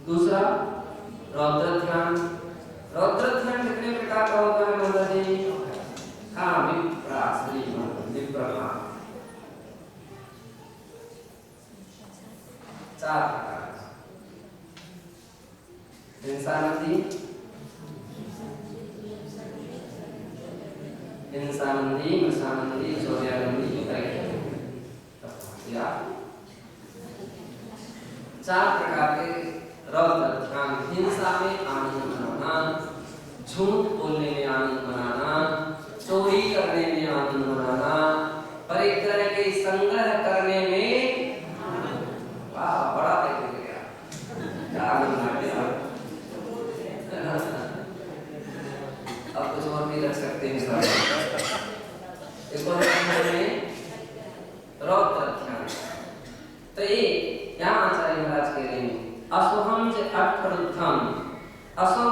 दूसरा रौद्र ध्यान। रौद्र ध्यान कितने प्रकार का होता है माता जी? हाँ, विप्रासरी विप्रमा 4 प्रकार। हिंसानंदी, हिंसानंदी, मृषानंदी, शौर्यानंदी, या 4 प्रकार के रौद्र ध्यान। हिंसा में आनंद मनाना, झूठ बोलने में आनंद मनाना, चोरी करने में आनंद मनाना, परिग्रह के संग्रह करने में, वाह बड़ा देख गया क्या आनंद आ गया। अब कुछ और भी रख सकते हैं सर। एक और में रौद्र ध्यान। तो ये यहाँ आचार्य महाराज कह रहे हैं असोहम से अर्थरुद्धम। असो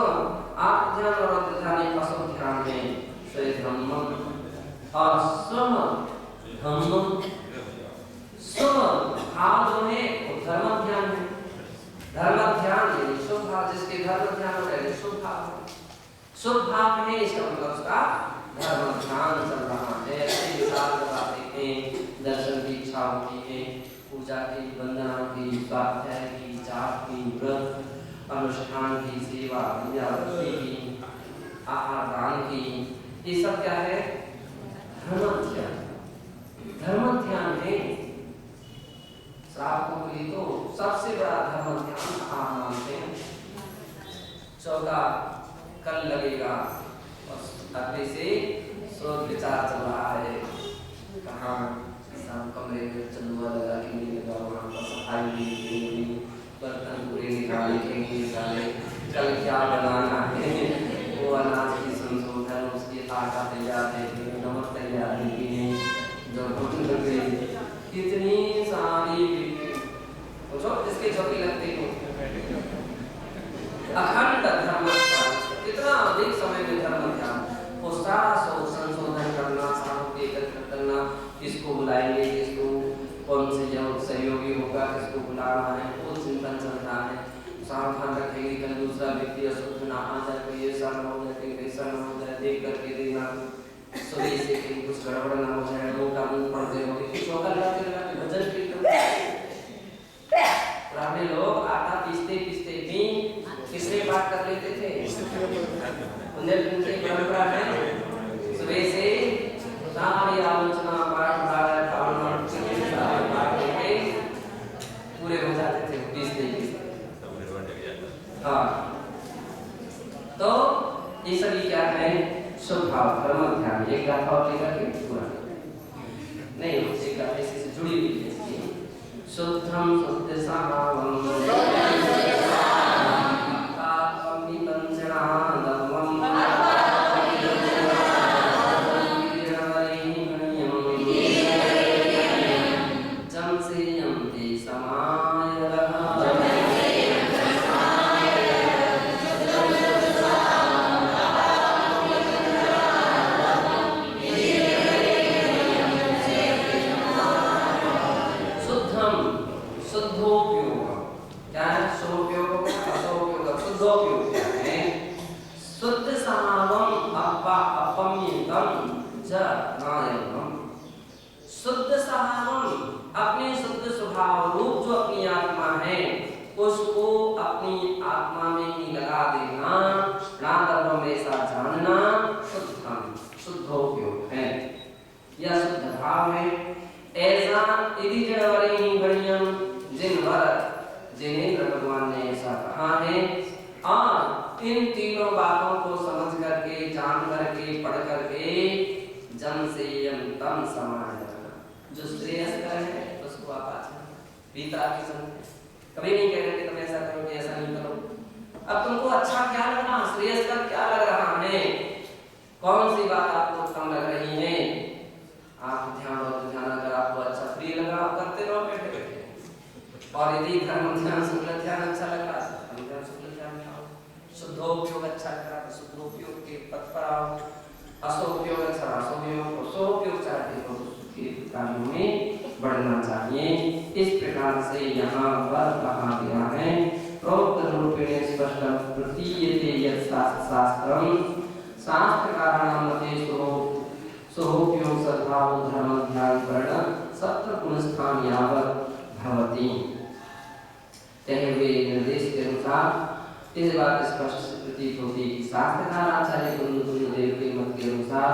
आप ध्यान और रौद्र ध्यान असो ध्यान में धम्मम असम धम्मम सम भाव जो है वो धर्म ध्यान है। धर्म ध्यान यानी शुभ भाव, जिसके धर्म ध्यान हो गए शुभ भाव। शुभ भाव में इसका मतलब उसका धर्म ध्यान चल रहा है। ऐसे विचार बताते हैं, दर्शन की इच्छा होती है, पूजा की, वंदना की, स्वाध्याय की, जाप की, व्रत अनुष्ठान की, सेवा विद्यावृत्ति की, आहार दान की, ये सब क्या है? धर्म ध्यान। धर्म ध्यान है श्रावकों के लिए तो सबसे बड़ा धर्म ध्यान आप मानते हैं। चौका कल लगेगा और अगले से शोध विचार चल रहा है, कहाँ कमरे में चंदुआ लगा के नहीं लगा, वहाँ पर सफाई भी, बर्तन पूरे निकाले के निकाले, कल क्या बनाना है, वो अनाज की संशोधन, उसकी आटा तैयार है कि नमक तैयार है कि नहीं, जो कितनी सारी जिसके झोंके लगते हैं अखंड धर्म ध्यान। कितना अधिक समय में धर्म ध्यान, वो सारा संशोधन करना, सारों को एकत्र करना, किसको बुलाएंगे, किसको कौन से सहयोगी होगा, किसको बुलाना है, वो चिंतन चलता है। सावधान रखेंगे कल दूसरा व्यक्ति अशुद्ध ना आ जाए, कोई ऐसा ना हो जाए, कहीं ऐसा ना हो जाए, देख करके देना सुबह से कहीं कुछ गड़बड़ ना हो जाए, लोग का मुंह पड़ जाए, कुछ होकर लगाते भजन कीर्तन। पुराने लोग आटा पीसते पीसते भी किससे बात कर लेते थे, उनकी परंपरा है। सुबह से सारी आलोचना पाठ पूरे हो जाते थे पीसते पीसते। हाँ, तो ये सभी क्या है? शुभ भाव, धर्म ध्यान। एक गाथा और लेकर के पूरा नहीं, एक गाथा इससे जुड़ी हुई है। शुद्धम शुद्ध सावम शुद्ध सहावम, अपने शुद्ध स्वभाव रूप जो अपनी आत्मा है उसको अपनी आत्मा में ही लगा देना, नाम ऐसा जानना शुद्धम, शुद्धोपयोग है, यह शुद्ध भाव है। ऐसा यदि जनवरी ही बढ़ियम जिनवर जिनेन्द्र भगवान ने ऐसा कहा है। और इन तीनों बातों को समझ करके, जान करके, पढ़ करके जन से तम समान जो श्रेयस्कर है उसको आप आचरण बीता की समझ। कभी नहीं कह रहे कि तुम ऐसा करो कि ऐसा नहीं करो। अब तुमको अच्छा क्या लग रहा, श्रेयस्कर क्या लग रहा है, कौन सी बात आपको उत्तम लग रही है, आप ध्यान और ध्यान अगर आपको अच्छा प्रिय लगा आप करते रहो बैठे बैठे। और यदि धर्म ध्यान शुक्ल ध्यान अच्छा लगा तो शुक्ल ध्यान में आओ, शुद्धोपयोग अच्छा लगा तो शुद्धोपयोग के पथ पर आओ, असोपयोग अच्छा असोपयोग, सोपयोग चाहते हो कार्यों में बढ़ना चाहिए। इस प्रकार से यहाँ पर कहा गया है प्रोक्त शास्त्रम शास्त्र कारणम मते सोहोप्यो सद्भाव धर्म ध्यान वर्ण सप्त पुनस्थान यावत भवति। कहे हुए निर्देश के अनुसार इस बात स्पष्ट प्रतीत होती कि शास्त्रकार आचार्य गुरुदेव के मत के अनुसार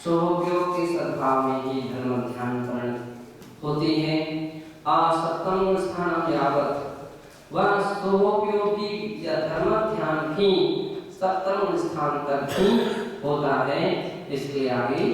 सोहोपयोग के सद्भाव में ही धर्म ध्यान वर्ण होती है और सप्तम स्थान यावत वह सोहोपयोगी या धर्म ध्यान भी सप्तम स्थान तक ही होता है। इसके आगे